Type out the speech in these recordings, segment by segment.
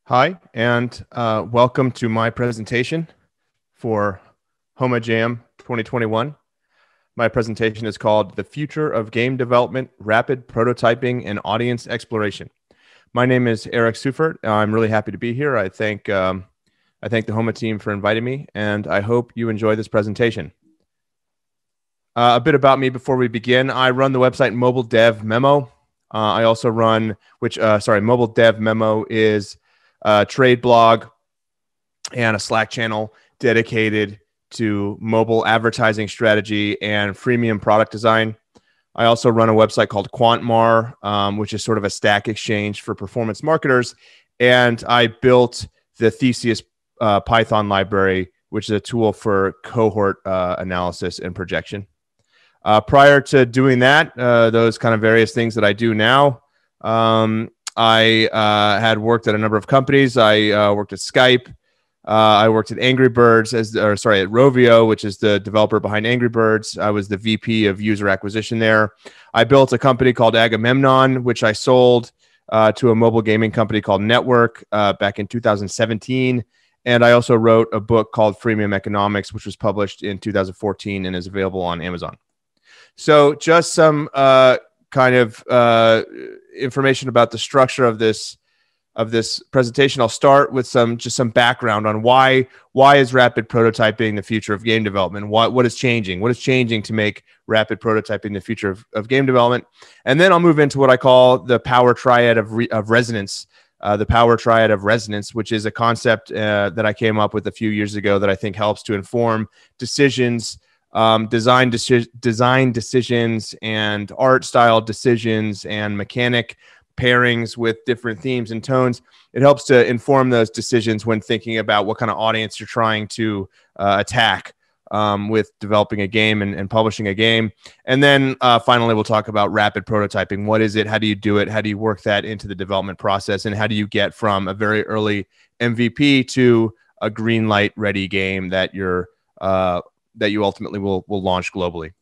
Hi, and welcome to my presentation for HOMAJAM 2021. My presentation is called The Future of Game Development, Rapid Prototyping, and Audience Exploration. My name is Eric Seufert. I'm really happy to be here. I thank the HOMA team for inviting me, and I hope you enjoy this presentation. A bit about me before we begin. I run the website Mobile Dev Memo. I also run, Mobile Dev Memo is a trade blog and a Slack channel dedicated to mobile advertising strategy and freemium product design. I also run a website called QuantMar, which is sort of a stack exchange for performance marketers. And I built the Theseus Python library, which is a tool for cohort analysis and projection. Prior to doing that, those kind of various things that I do now, I had worked at a number of companies. I worked at Skype. I worked at Angry Birds at Rovio, which is the developer behind Angry Birds. I was the VP of user acquisition there. I built a company called Agamemnon, which I sold to a mobile gaming company called Network back in 2017. And I also wrote a book called Freemium Economics, which was published in 2014 and is available on Amazon. So just some kind of information about the structure of this presentation. I'll start with some background on why is rapid prototyping the future of game development? What is changing? What is changing to make rapid prototyping the future of game development? And then I'll move into what I call the power triad of resonance. The power triad of resonance, which is a concept that I came up with a few years ago that I think helps to inform decisions, design decisions, and art style decisions, and mechanic pairings with different themes and tones. It helps to inform those decisions when thinking about what kind of audience you're trying to attack with developing a game and publishing a game. And then finally, we'll talk about rapid prototyping. What is it? How do you do it? How do you work that into the development process? And how do you get from a very early MVP to a green light ready game that you ultimately will launch globally?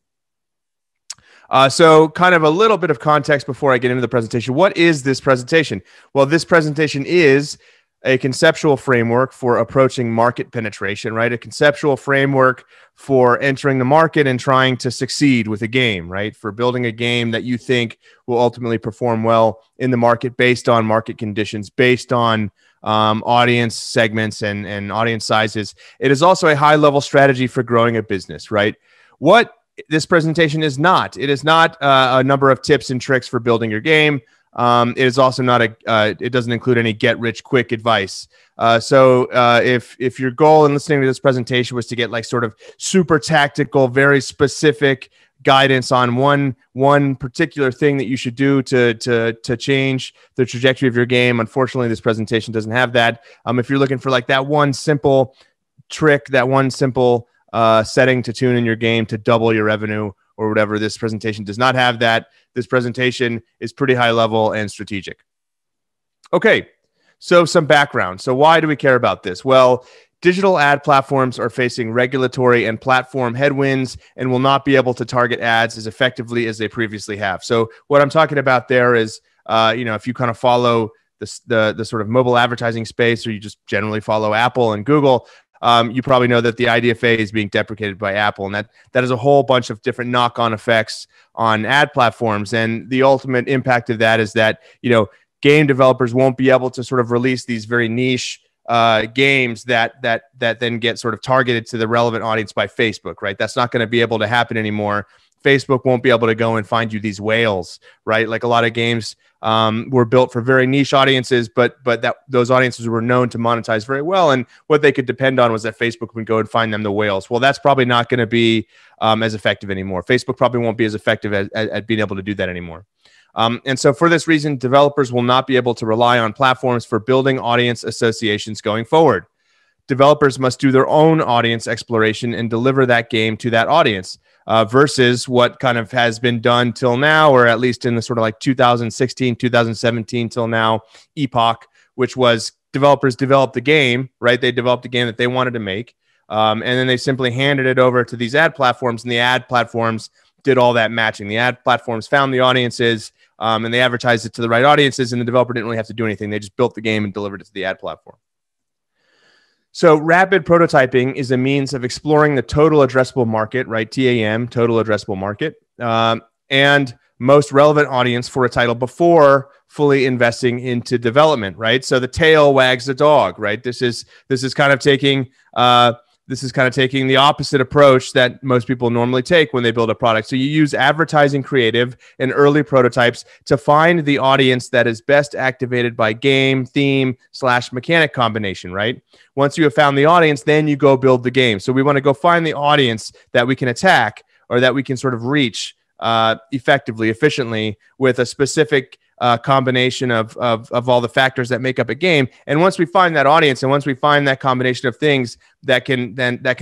So kind of a little bit of context before I get into the presentation. What is this presentation? Well, this presentation is a conceptual framework for approaching market penetration, right? A conceptual framework for entering the market and trying to succeed with a game, right? For building a game that you think will ultimately perform well in the market based on market conditions, based on audience segments and audience sizes. It is also a high-level strategy for growing a business, right? What this presentation is not. It is not a number of tips and tricks for building your game. It is also not it doesn't include any get-rich-quick advice. So if your goal in listening to this presentation was to get like sort of super tactical, very specific guidance on one particular thing that you should do to change the trajectory of your game, unfortunately, this presentation doesn't have that. If you're looking for like that one simple trick, that one simple setting to tune in your game to double your revenue or whatever, this presentation does not have that. This presentation is pretty high level and strategic. Okay, so some background. So why do we care about this? Well, digital ad platforms are facing regulatory and platform headwinds and will not be able to target ads as effectively as they previously have. So what I'm talking about there is, if you kind of follow the sort of mobile advertising space, or you just generally follow Apple and Google, you probably know that the IDFA is being deprecated by Apple, and that has a whole bunch of different knock-on effects on ad platforms. And the ultimate impact of that is that, game developers won't be able to sort of release these very niche games that then get sort of targeted to the relevant audience by Facebook, right? That's not going to be able to happen anymore. Facebook won't be able to go and find you these whales, right? Like a lot of games were built for very niche audiences, but those audiences were known to monetize very well. And what they could depend on was that Facebook would go and find them the whales. Well, that's probably not going to be as effective anymore. Facebook probably won't be as effective at being able to do that anymore. And so for this reason, developers will not be able to rely on platforms for building audience associations going forward. Developers must do their own audience exploration and deliver that game to that audience. Versus what kind of has been done till now, or at least in the sort of like 2016, 2017 till now epoch, which was developers developed the game, right? They developed a game that they wanted to make. And then they simply handed it over to these ad platforms, and the ad platforms did all that matching. The ad platforms found the audiences, and they advertised it to the right audiences, and the developer didn't really have to do anything. They just built the game and delivered it to the ad platform. So rapid prototyping is a means of exploring the total addressable market, right? TAM, total addressable market, and most relevant audience for a title before fully investing into development, right? So the tail wags the dog, right? This is kind of taking the opposite approach that most people normally take when they build a product. So you use advertising creative and early prototypes to find the audience that is best activated by game, theme, / mechanic combination, right? Once you have found the audience, then you go build the game. So we want to go find the audience that we can attack or that we can sort of reach effectively, efficiently with a specific combination of all the factors that make up a game. And once we find that audience, and once we find that combination of things that can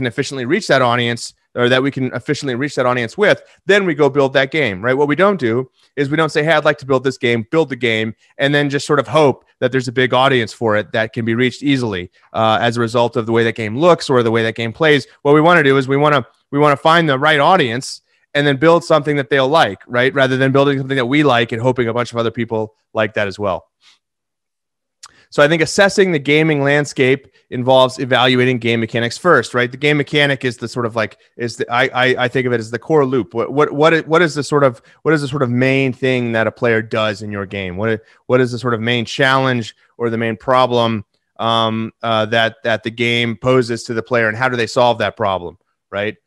efficiently reach that audience, or that we can efficiently reach that audience with, then we go build that game, right? What we don't do is we don't say, hey, I'd like to build this game, build the game, and then just sort of hope that there's a big audience for it that can be reached easily as a result of the way that game looks or the way that game plays. What we want to do is we want to find the right audience and then build something that they'll like, right? Rather than building something that we like and hoping a bunch of other people like that as well. So I think assessing the gaming landscape involves evaluating game mechanics first, right? The game mechanic is the sort of like, I think of it as the core loop. What is the sort of main thing that a player does in your game? What is the sort of main challenge or the main problem that the game poses to the player, and how do they solve that problem, right?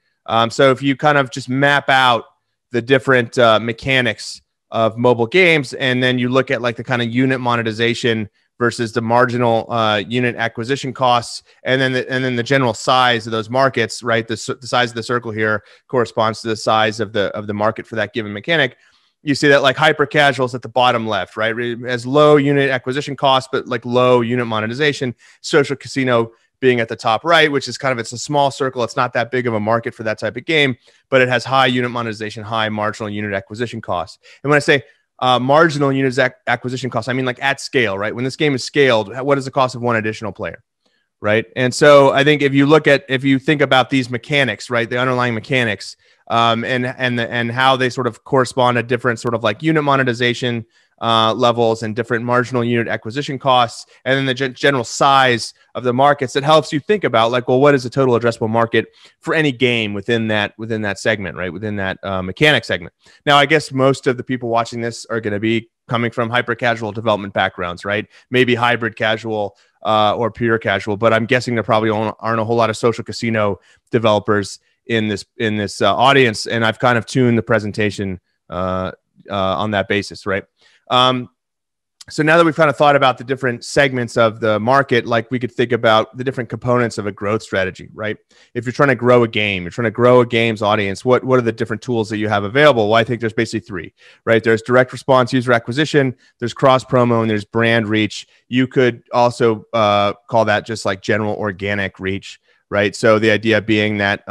So if you kind of just map out the different mechanics of mobile games, and then you look at like the kind of unit monetization versus the marginal unit acquisition costs, and then the general size of those markets, right? The size of the circle here corresponds to the size of the market for that given mechanic. You see that like hyper casuals at the bottom left, right? It has low unit acquisition costs, but like low unit monetization. Social casino being at the top right, which is kind of, it's a small circle. It's not that big of a market for that type of game, but it has high unit monetization, high marginal unit acquisition costs. And when I say marginal unit acquisition costs, I mean like at scale, right? When this game is scaled, what is the cost of one additional player, right? And so I think if you think about these mechanics, right, the underlying mechanics, and how they sort of correspond to different sort of like unit monetization levels and different marginal unit acquisition costs, and then the general size of the markets, that helps you think about like, well, what is the total addressable market for any game within that segment, right? Within that mechanic segment. Now, I guess most of the people watching this are going to be coming from hyper casual development backgrounds, right? Maybe hybrid casual or pure casual, but I'm guessing there probably aren't a whole lot of social casino developers in this audience, and I've kind of tuned the presentation on that basis, right? So now that we've kind of thought about the different segments of the market, like we could think about the different components of a growth strategy, right? If you're trying to grow a game, you're trying to grow a game's audience, what are the different tools that you have available? Well, I think there's basically three, right? There's direct response user acquisition, there's cross promo, and there's brand reach. You could also call that just like general organic reach, right? So the idea being that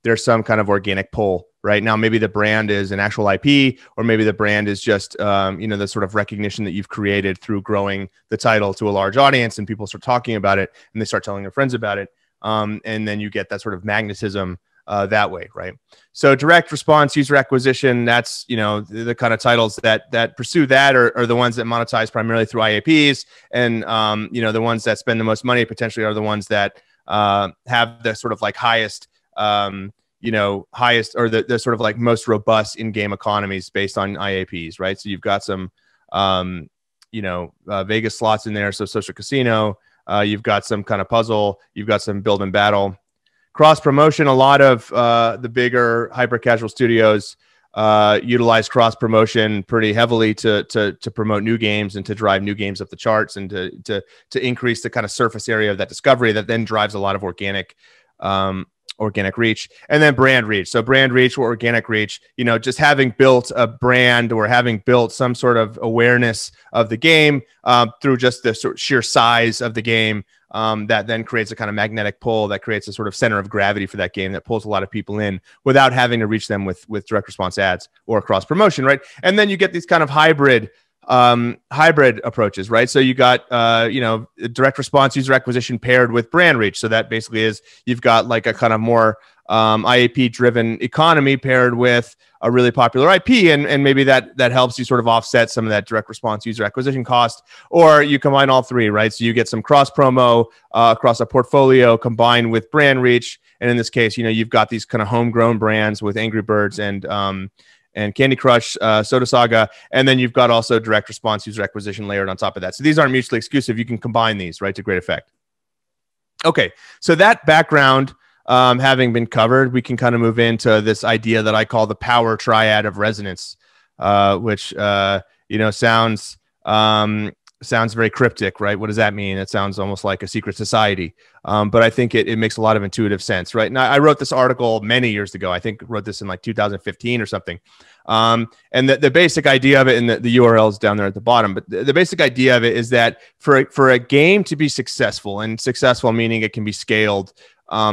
there's some kind of organic pull. Right now, maybe the brand is an actual IP, or maybe the brand is just, the sort of recognition that you've created through growing the title to a large audience, and people start talking about it and they start telling their friends about it. And then you get that sort of magnetism that way, right? So direct response user acquisition, that's, the kind of titles that pursue that are the ones that monetize primarily through IAPs. And, the ones that spend the most money potentially are the ones that have the sort of like highest, highest, or the sort of like most robust in-game economies based on IAPs, right? So you've got some, Vegas slots in there. So social casino, you've got some kind of puzzle, you've got some build and battle. Cross promotion, a lot of the bigger hyper casual studios utilize cross promotion pretty heavily to promote new games and to drive new games up the charts, and to increase the kind of surface area of that discovery that then drives a lot of organic reach. And then brand reach. So brand reach or organic reach, just having built a brand or having built some sort of awareness of the game through just the sort of sheer size of the game, that then creates a kind of magnetic pull that creates a sort of center of gravity for that game that pulls a lot of people in without having to reach them with direct response ads or cross promotion, right? And then you get these kind of hybrid approaches, right? So you got, direct response user acquisition paired with brand reach. So that basically is, you've got like a kind of more IAP driven economy paired with a really popular IP, and maybe that helps you sort of offset some of that direct response user acquisition cost, or you combine all three, right? So you get some cross promo across a portfolio combined with brand reach, and in this case, you've got these kind of homegrown brands with Angry Birds and Candy Crush, Soda Saga, and then you've got also direct response user acquisition layered on top of that. So these aren't mutually exclusive. You can combine these, right, to great effect. Okay, so that background having been covered, we can kind of move into this idea that I call the power triad of resonance, which sounds very cryptic, right? What does that mean? It sounds almost like a secret society, but I think it makes a lot of intuitive sense, right? Now, I wrote this article many years ago. I think wrote this in like 2015 or something, and the basic idea of it, and the URL is down there at the bottom, but the basic idea of it is that for a game to be successful, and successful meaning it can be scaled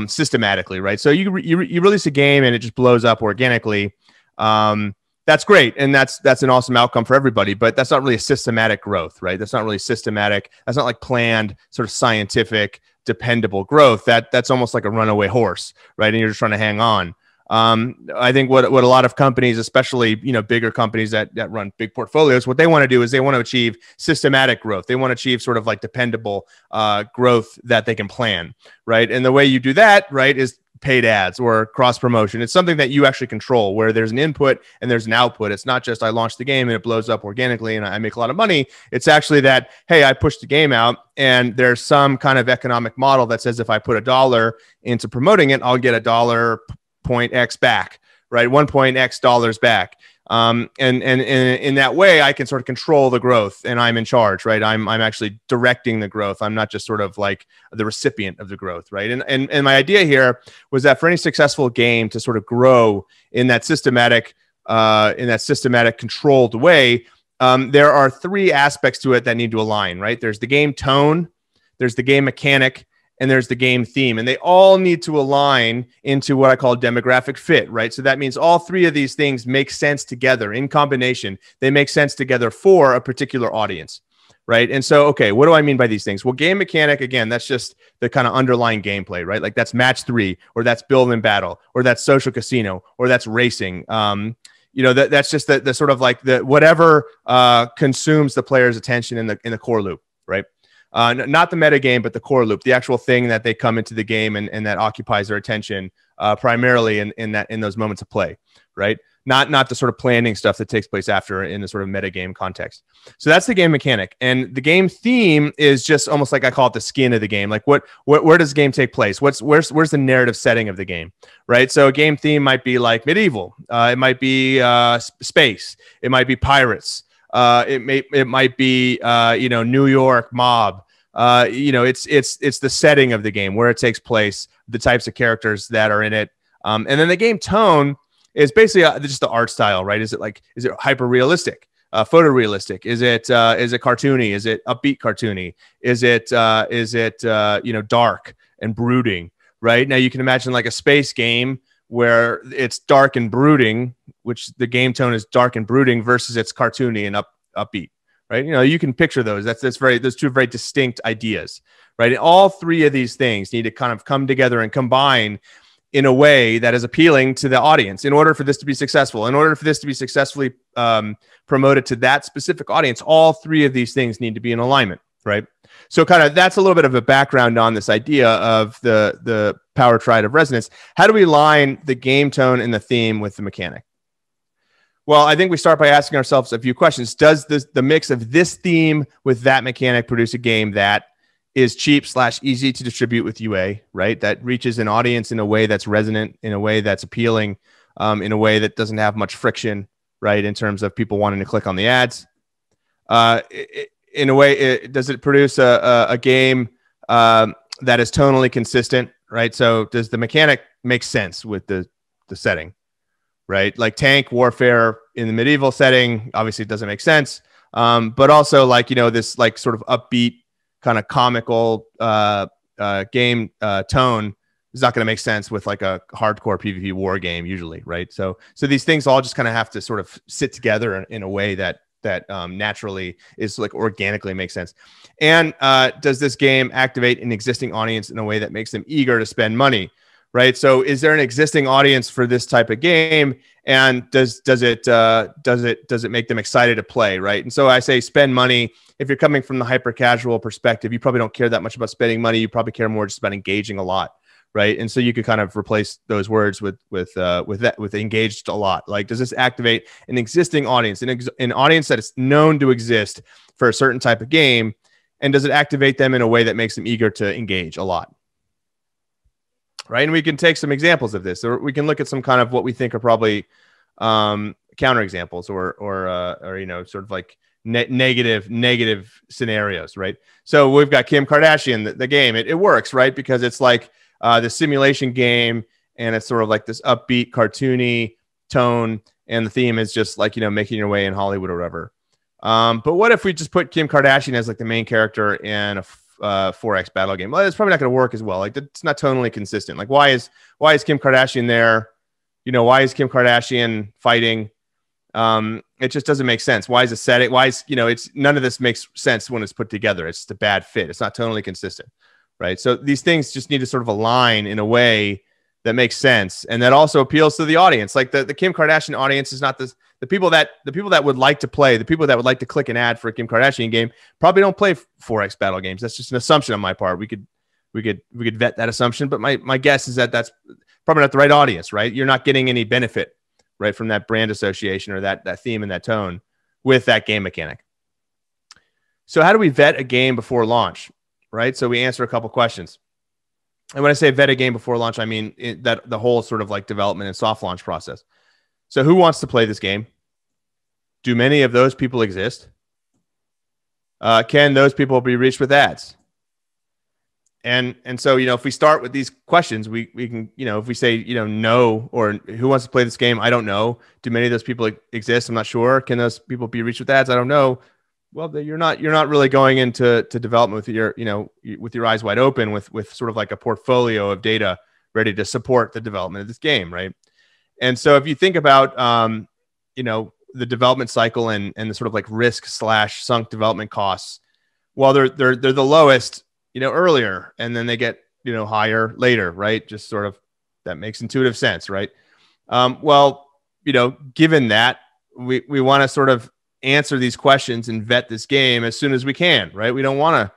systematically, right? So you release a game and it just blows up organically. That's great, and that's an awesome outcome for everybody, but that's not really a systematic growth, right? That's not really systematic. That's not like planned, sort of scientific, dependable growth. That's almost like a runaway horse, right? And you're just trying to hang on. I think what a lot of companies, especially bigger companies that run big portfolios, what they want to do is they want to achieve systematic growth. They want to achieve sort of like dependable growth that they can plan, right? And the way you do that, right, is paid ads or cross promotion. It's something that you actually control, where there's an input and there's an output. It's not just I launch the game and it blows up organically and I make a lot of money. It's actually that, hey, I pushed the game out and there's some kind of economic model that says if I put $1 into promoting it, I'll get $1.X back, right? 1.X dollars back. And in that way, I can sort of control the growth, and I'm in charge, right? I'm actually directing the growth. I'm not just sort of like the recipient of the growth, right? And my idea here was that for any successful game to sort of grow in that systematic controlled way, there are three aspects to it that need to align, right? There's the game tone, there's the game mechanic, and there's the game theme, and they all need to align into what I call demographic fit, right? So that means all three of these things make sense together in combination. They make sense together for a particular audience, right? And so, okay, what do I mean by these things? Well, game mechanic, again, that's just the kind of underlying gameplay, right? Like that's match 3, or that's build and battle, or that's social casino, or that's racing. That's just the sort of like the whatever consumes the player's attention in the core loop, right? Not the meta game, but the core loop, the actual thing that they come into the game and that occupies their attention primarily in those moments of play, right? Not the sort of planning stuff that takes place after in the sort of meta game context. So that's the game mechanic, and the game theme is just almost like I call it the skin of the game. Like where does the game take place? Where's the narrative setting of the game, right? So a game theme might be like medieval, it might be space, it might be pirates. It might be New York mob. It's the setting of the game, where it takes place, the types of characters that are in it, and then the game tone is basically just the art style, right? Is it hyper realistic, photorealistic? Is it cartoony? Is it upbeat cartoony? Is it dark and brooding? Right now, you can imagine like a space game where it's dark and brooding, which the game tone is dark and brooding, versus it's cartoony and upbeat, right? You can picture those. Those two very distinct ideas, right? And all three of these things need to kind of come together and combine in a way that is appealing to the audience in order for this to be successful. In order for this to be successfully promoted to that specific audience, all three of these things need to be in alignment, right? So kind of that's a little bit of a background on this idea of the power triad of resonance. How do we align the game tone and the theme with the mechanic? Well, I think we start by asking ourselves a few questions. Does the mix of this theme with that mechanic produce a game that is cheap / easy to distribute with UA, right? That reaches an audience in a way that's resonant, in a way that's appealing, in a way that doesn't have much friction, right? In terms of people wanting to click on the ads. In a way, does it produce a game that is tonally consistent, right? So does the mechanic make sense with the setting, right? Like tank warfare in the medieval setting, obviously it doesn't make sense. But also like, this like sort of upbeat kind of comical game tone is not going to make sense with like a hardcore PvP war game usually, right? So these things all just kind of have to sort of sit together in a way that naturally is like organically makes sense. And does this game activate an existing audience in a way that makes them eager to spend money, right? So is there an existing audience for this type of game? And does it make them excited to play, right? And so I say spend money. If you're coming from the hyper casual perspective, you probably don't care that much about spending money. You probably care more just about engaging a lot, right? And so you could kind of replace those words with engaged a lot. Like, does this activate an existing audience, an audience that is known to exist for a certain type of game, and does it activate them in a way that makes them eager to engage a lot? Right. And we can take some examples of this, or we can look at some kind of what we think are probably counter examples or you know, sort of like negative scenarios. Right. So we've got Kim Kardashian, the game. It works, right? Because it's like the simulation game, and it's sort of like this upbeat, cartoony tone. And the theme is just like, you know, making your way in Hollywood or whatever. But what if we just put Kim Kardashian as like the main character in a 4X battle game? Well, it's probably not going to work as well. Like, it's not tonally consistent. Like, why is Kim Kardashian there? You know, why is Kim Kardashian fighting? It just doesn't make sense. Why is it setting? Why is, you know, it's none of this makes sense when it's put together. It's just a bad fit. It's not tonally consistent, right? So these things just need to sort of align in a way that makes sense and that also appeals to the audience. Like the Kim Kardashian audience is not the people that would like to play, the people that would like to click an ad for a Kim Kardashian game probably don't play 4X battle games. That's just an assumption on my part. We could vet that assumption, but my guess is that that's probably not the right audience, right? You're not getting any benefit, right, from that brand association or that theme and that tone with that game mechanic. So how do we vet a game before launch, right? So we answer a couple questions. And when I say vet a game before launch, I mean that the whole sort of like development and soft launch process. So who wants to play this game? Do many of those people exist? Can those people be reached with ads? And so, you know, if we start with these questions, we can, you know, if we say, you know, no, or who wants to play this game? I don't know. Do many of those people exist? I'm not sure. Can those people be reached with ads? I don't know. Well, you're not really going into development with your, you know, with your eyes wide open with sort of like a portfolio of data ready to support the development of this game, right? And so if you think about, you know, the development cycle and the sort of like risk/sunk development costs, well, they're the lowest, you know, earlier, and then they get, you know, higher later, right? Just sort of, that makes intuitive sense, right? Well, you know, given that, we want to sort of answer these questions and vet this game as soon as we can, right? We don't want to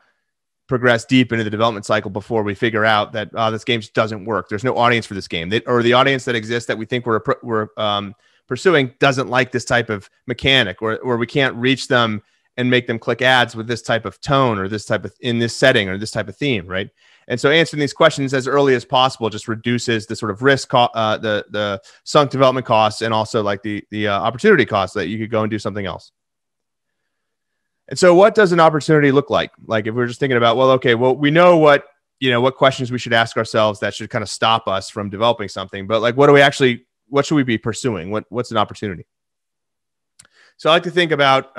progress deep into the development cycle before we figure out that this game just doesn't work. There's no audience for this game, or the audience that exists that we think we're pursuing doesn't like this type of mechanic, or we can't reach them and make them click ads with this type of tone or this type of in this setting or this type of theme, right? And so answering these questions as early as possible just reduces the sort of risk, the sunk development costs, and also like the opportunity costs that you could go and do something else. And so what does an opportunity look like? Like if we're just thinking about, well, okay, well, we know what questions we should ask ourselves that should kind of stop us from developing something, but like, what should we be pursuing? What's an opportunity? So I like to think about,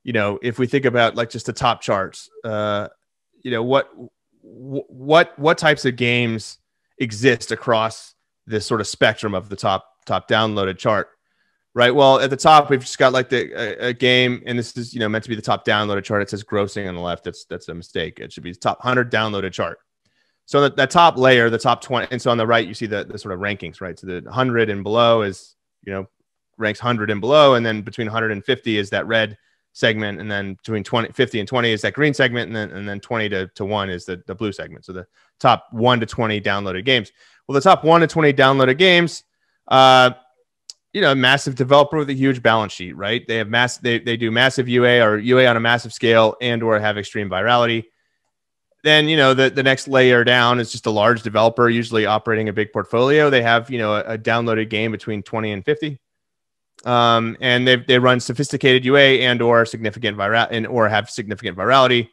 you know, if we think about like just the top charts, you know, what types of games exist across this sort of spectrum of the top downloaded chart, right? Well, at the top, we've just got like a game, and this is, you know, meant to be the top downloaded chart. It says grossing on the left. That's a mistake. It should be the top 100 downloaded chart. So that top layer, the top 20, and so on the right, you see the sort of rankings, right? So the 100 and below is, you know, ranks 100 and below, and then between 100 and 50 is that red segment, and then between 50 and 20 is that green segment, and then 20 to 1 is the blue segment. So the top 1 to 20 downloaded games. Well, the top 1 to 20 downloaded games, you know, massive developer with a huge balance sheet, right? They have they do massive UA or UA on a massive scale, and or have extreme virality. Then, you know, the next layer down is just a large developer, usually operating a big portfolio. They have, you know, a downloaded game between 20 and 50. And they run sophisticated UA and or significant or have significant virality.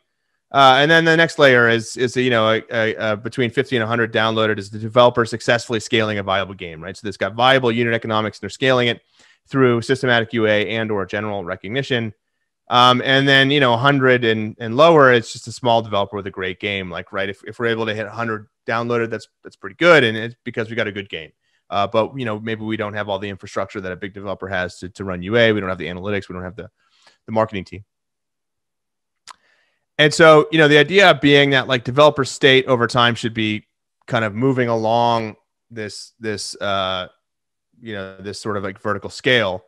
And then the next layer is you know, between 50 and 100 downloaded is the developer successfully scaling a viable game, right? So this got viable unit economics, and they're scaling it through systematic UA and or general recognition. And then, you know, 100 and lower, it's just a small developer with a great game. Like, right, if we're able to hit 100 downloaded, that's pretty good, and it's because we got a good game. But, you know, maybe we don't have all the infrastructure that a big developer has to run UA. We don't have the analytics. We don't have the marketing team. And so, you know, the idea being that like developer state over time should be kind of moving along this this sort of like vertical scale.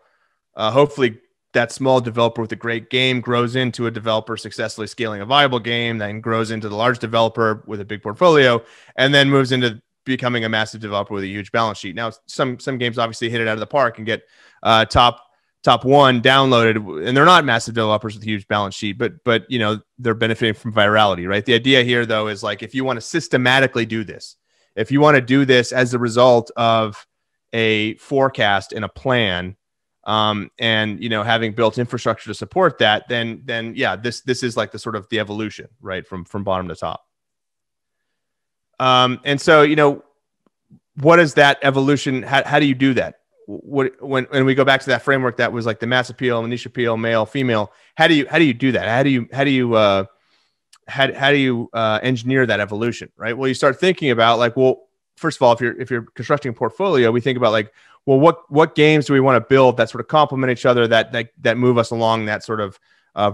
Hopefully that small developer with a great game grows into a developer successfully scaling a viable game, then grows into the large developer with a big portfolio, and then moves into becoming a massive developer with a huge balance sheet. Now, some games obviously hit it out of the park and get top one downloaded, and they're not massive developers with a huge balance sheet, but they're benefiting from virality, right? The idea here, though, is like if you want to systematically do this, if you want to do this as a result of a forecast and a plan, and having built infrastructure to support that, then yeah, this is like the sort of the evolution, right, from bottom to top. And so what is that evolution? How do you do that? When we go back to that framework that was like the mass appeal, niche appeal, male, female, how do you do that? How do you engineer that evolution, right? Well, you start thinking about like, well, first of all, if you're constructing a portfolio, we think about like, well, what games do we want to build that sort of complement each other, that move us along that sort of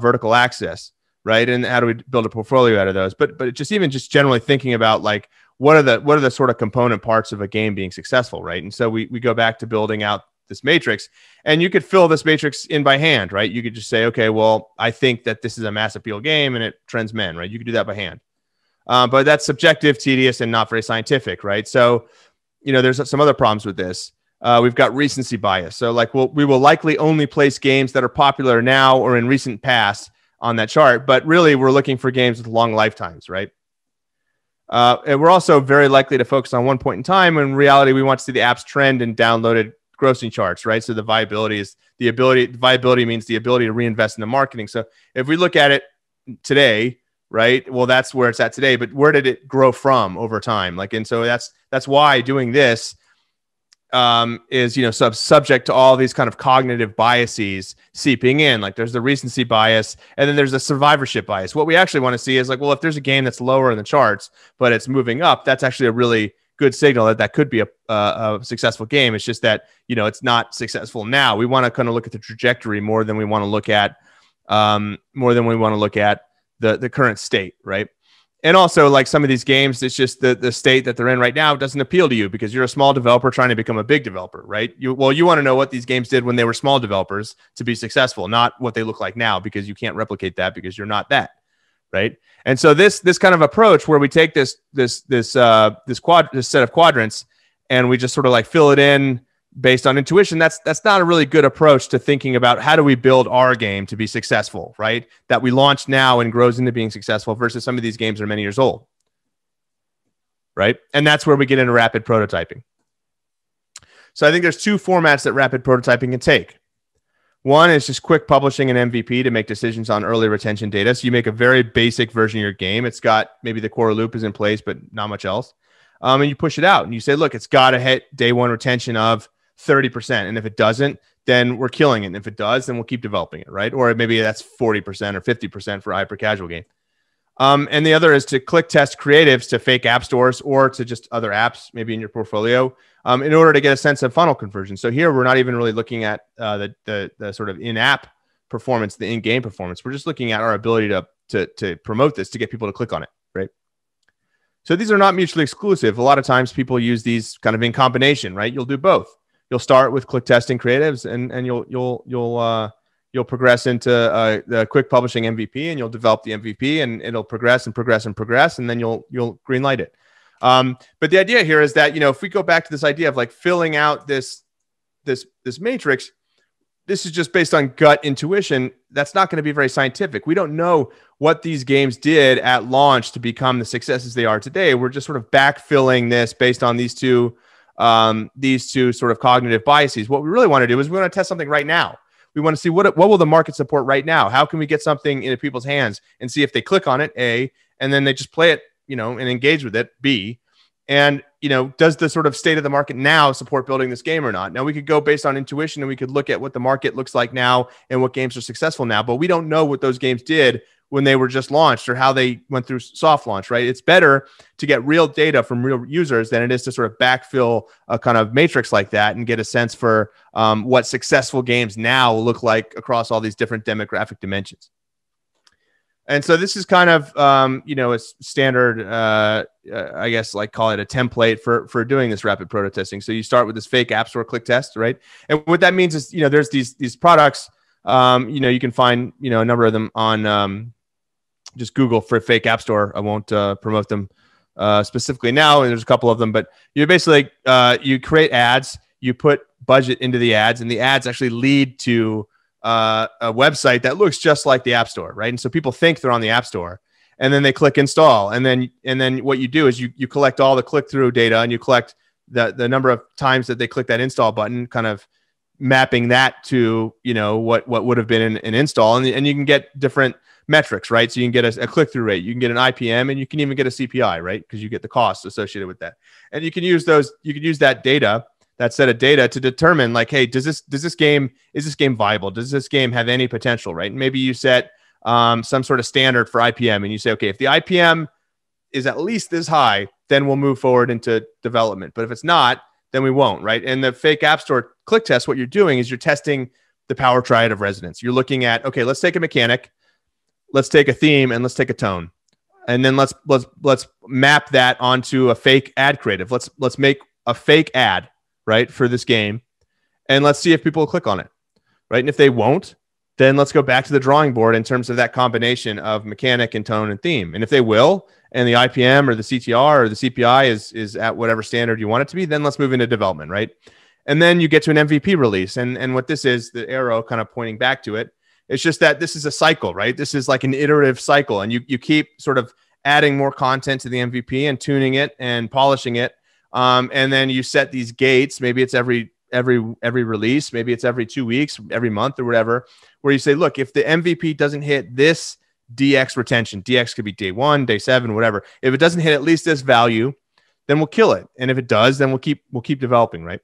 vertical axis, right? And how do we build a portfolio out of those? But just generally thinking about like, what are the sort of component parts of a game being successful, right? And so we go back to building out this matrix, and you could fill this matrix in by hand, right? You could just say, okay, well, I think that this is a mass appeal game and it trends men, right? You could do that by hand. But that's subjective, tedious, and not very scientific, right? So, there's some other problems with this. We've got recency bias. So like, we will likely only place games that are popular now or in recent past on that chart, but really we're looking for games with long lifetimes, right? And we're also very likely to focus on one point in time when in reality we want to see the app's trend and downloaded grossing charts, right? So the viability means the ability to reinvest in the marketing. So if we look at it today, right, well, that's where it's at today, but where did it grow from over time? Like, and so that's why doing this is subject to all these kind of cognitive biases seeping in. Like there's the recency bias, and then there's the survivorship bias. What we actually want to see is like, well, if there's a game that's lower in the charts but it's moving up, that's actually a really good signal that could be a successful game. It's just that it's not successful now. We want to kind of look at the trajectory more than we want to look at the current state, right? And also, like some of these games, it's just the state that they're in right now doesn't appeal to you because you're a small developer trying to become a big developer, right? You want to know what these games did when they were small developers to be successful, not what they look like now, because you can't replicate that because you're not that, right? And so this kind of approach where we take this set of quadrants and we just sort of like fill it in based on intuition, that's not a really good approach to thinking about how do we build our game to be successful, right? That we launch now and grows into being successful versus some of these games are many years old, right? And that's where we get into rapid prototyping. So I think there's two formats that rapid prototyping can take. One is just quick publishing an MVP to make decisions on early retention data. So you make a very basic version of your game. It's got maybe the core loop is in place, but not much else. And you push it out and you say, look, it's got to hit day one retention of 30%. And if it doesn't, then we're killing it. And if it does, then we'll keep developing it, right? Or maybe that's 40% or 50% for a hyper casual game. And the other is to click test creatives to fake app stores or to just other apps, maybe in your portfolio, in order to get a sense of funnel conversion. So here, we're not even really looking at the sort of in-app performance, the in-game performance. We're just looking at our ability to promote this, to get people to click on it, right? So these are not mutually exclusive. A lot of times people use these kind of in combination, right? You'll do both. You'll start with click testing creatives, and you'll progress into the quick publishing MVP, and you'll develop the MVP, and it'll progress and progress and progress, and then you'll green light it. But the idea here is that if we go back to this idea of like filling out this matrix, this is just based on gut intuition. That's not going to be very scientific. We don't know what these games did at launch to become the successes they are today. We're just sort of backfilling this based on these two sort of cognitive biases. What we really want to do is we want to test something right now. We want to see what will the market support right now? How can we get something into people's hands and see if they click on it, A, and then they just play it, and engage with it, B, and, does the sort of state of the market now support building this game or not? Now, we could go based on intuition and we could look at what the market looks like now and what games are successful now, but we don't know what those games did when they were just launched or how they went through soft launch, right? It's better to get real data from real users than it is to sort of backfill a kind of matrix like that and get a sense for what successful games now look like across all these different demographic dimensions. And so this is kind of, a standard, I guess, like call it a template for doing this rapid proto testing. So you start with this fake app store click test, right? And what that means is, there's these products, you can find, a number of them on just Google for fake app store. I won't promote them specifically now, and there's a couple of them, but you basically, you create ads, you put budget into the ads, and the ads actually lead to a website that looks just like the App Store, right? And so people think they're on the App Store, and then they click install, and then what you do is you collect all the click-through data, and you collect the number of times that they click that install button, kind of mapping that to what would have been an install, and you can get different metrics, right? So you can get a click-through rate, you can get an IPM, and you can even get a CPI, right? Because you get the costs associated with that, and you can use that data. That set of data to determine, like, hey, is this game viable? Does this game have any potential, right? And maybe you set some sort of standard for IPM, and you say, okay, if the IPM is at least this high, then we'll move forward into development. But if it's not, then we won't, right? And the fake app store click test, what you're doing is you're testing the power triad of resonance. You're looking at, okay, let's take a mechanic, let's take a theme, and let's take a tone, and then let's map that onto a fake ad creative. Let's make a fake ad, right, for this game, and let's see if people will click on it, right? And if they won't, then let's go back to the drawing board in terms of that combination of mechanic and tone and theme. And if they will, and the IPM or the CTR or the CPI is at whatever standard you want it to be, then let's move into development, right? And then you get to an MVP release. And what this is, the arrow kind of pointing back to it, it's just that this is a cycle, right? This is like an iterative cycle, and you keep sort of adding more content to the MVP and tuning it and polishing it. And then you set these gates. Maybe it's every release, maybe it's every 2 weeks, every month or whatever, where you say, look, if the MVP doesn't hit this DX retention, DX could be day 1, day 7, whatever. If it doesn't hit at least this value, then we'll kill it. And if it does, then we'll keep developing, right?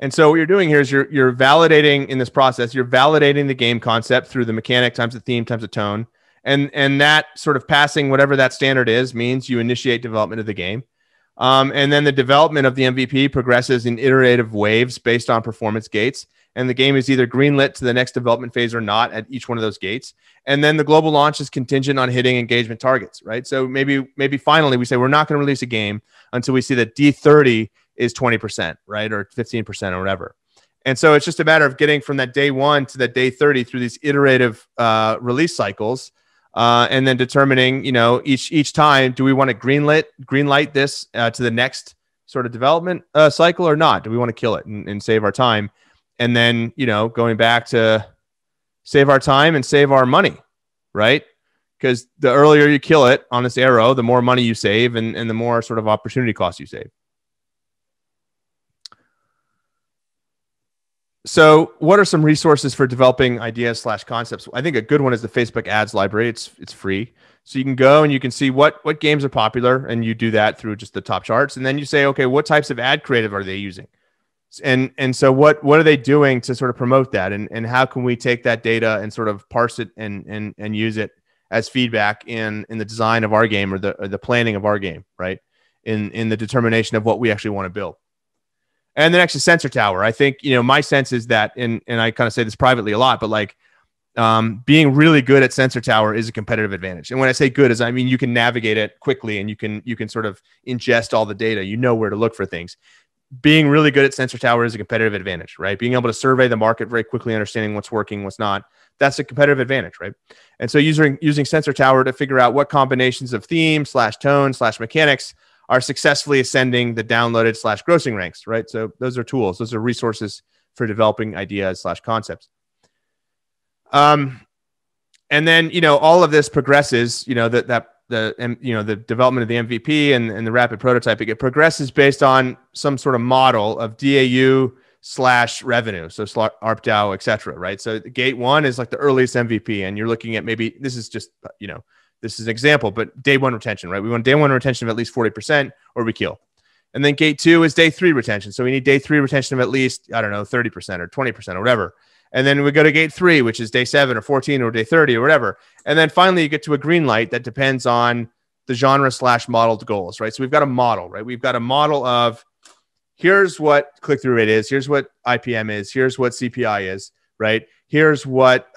And so what you're doing here is you're validating in this process, you're validating the game concept through the mechanic times the theme times the tone. And that sort of passing whatever that standard is means you initiate development of the game. And then the development of the MVP progresses in iterative waves based on performance gates. And the game is either greenlit to the next development phase or not at each one of those gates. And then the global launch is contingent on hitting engagement targets, right? So maybe finally we say we're not going to release a game until we see that D30 is 20%, right? Or 15% or whatever. And so it's just a matter of getting from that day 1 to that day 30 through these iterative release cycles. And then determining, each time, do we want to greenlight this to the next sort of development cycle or not? Do we want to kill it and save our time? And then, going back to save our time and save our money, right? Because the earlier you kill it on this arrow, the more money you save and the more sort of opportunity costs you save. So what are some resources for developing ideas / concepts? I think a good one is the Facebook ads library. It's free. So you can go and you can see what games are popular, and you do that through just the top charts. And then you say, okay, what types of ad creative are they using? And so what are they doing to sort of promote that? And how can we take that data and sort of parse it and use it as feedback in the design of our game or the planning of our game, right? In the determination of what we actually want to build. And then actually Sensor Tower. I think, my sense is that, and I kind of say this privately a lot, but like being really good at Sensor Tower is a competitive advantage. And when I say good, I mean you can navigate it quickly and you can sort of ingest all the data. You know where to look for things. Being really good at Sensor Tower is a competitive advantage, right? Being able to survey the market very quickly, understanding what's working, what's not, that's a competitive advantage, right? And so using Sensor Tower to figure out what combinations of theme / tone / mechanics are successfully ascending the downloaded / grossing ranks, right? So those are tools. Those are resources for developing ideas / concepts. And then, all of this progresses, the development of the MVP and the rapid prototyping, it progresses based on some sort of model of DAU / revenue. So ARPDAU, et cetera, right? So gate 1 is like the earliest MVP. And you're looking at maybe, this is just, this is an example, but day 1 retention, right? We want day 1 retention of at least 40% or we kill. And then gate 2 is day 3 retention. So we need day 3 retention of at least, 30% or 20% or whatever. And then we go to gate 3, which is day 7 or 14 or day 30 or whatever. And then finally you get to a green light that depends on the genre / modeled goals, right? So we've got a model, right? We've got a model of here's what click-through rate is. Here's what IPM is. Here's what CPI is, right? Here's what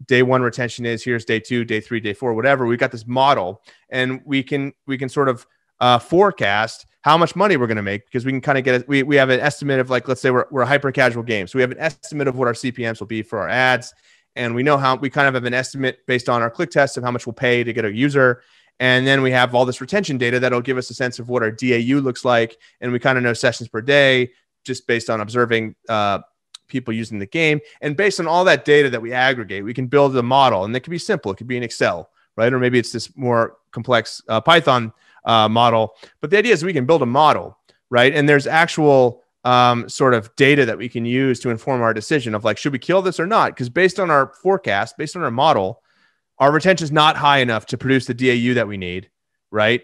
day one retention is, here's day 2, day 3, day 4, whatever. We've got this model, and we can sort of forecast how much money we're going to make, because we can kind of get we have an estimate of, like, let's say we're a hyper casual game. So we have an estimate of what our CPMs will be for our ads. And we know how we kind of have an estimate based on our click tests of how much we'll pay to get a user. And then we have all this retention data that'll give us a sense of what our DAU looks like. And we kind of know sessions per day just based on observing people using the game. And based on all that data that we aggregate, we can build a model. And it can be simple. It could be in Excel, right? Or maybe it's this more complex Python model. But the idea is we can build a model, right? And there's actual sort of data that we can use to inform our decision of, like, should we kill this or not? Because based on our forecast, based on our model, our retention is not high enough to produce the DAU that we need, right?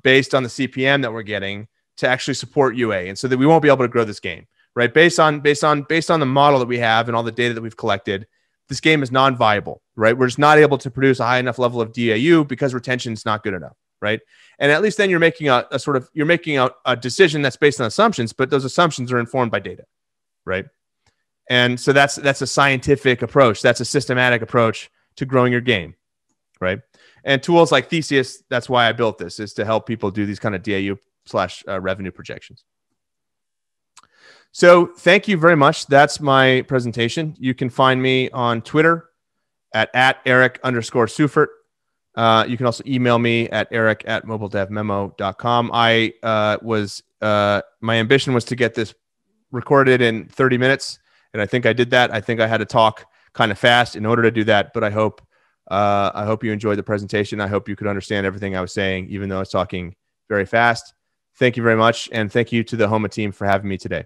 Based on the CPM that we're getting to actually support UA, and so that we won't be able to grow this game, right? Based on the model that we have and all the data that we've collected, this game is non-viable, right? We're just not able to produce a high enough level of DAU because retention is not good enough, right? And at least then you're making a decision that's based on assumptions, but those assumptions are informed by data, right? And so that's a scientific approach. That's a systematic approach to growing your game, right? And tools like Theseus, that's why I built this, is to help people do these kind of DAU/revenue projections. So thank you very much. That's my presentation. You can find me on Twitter at Eric_Seufert. You can also email me at eric@mobiledevmemo.com. My ambition was to get this recorded in 30 minutes, and I think I did that. I think I had to talk kind of fast in order to do that, but I hope you enjoyed the presentation. I hope you could understand everything I was saying, even though I was talking very fast. Thank you very much, and thank you to the HOMA team for having me today.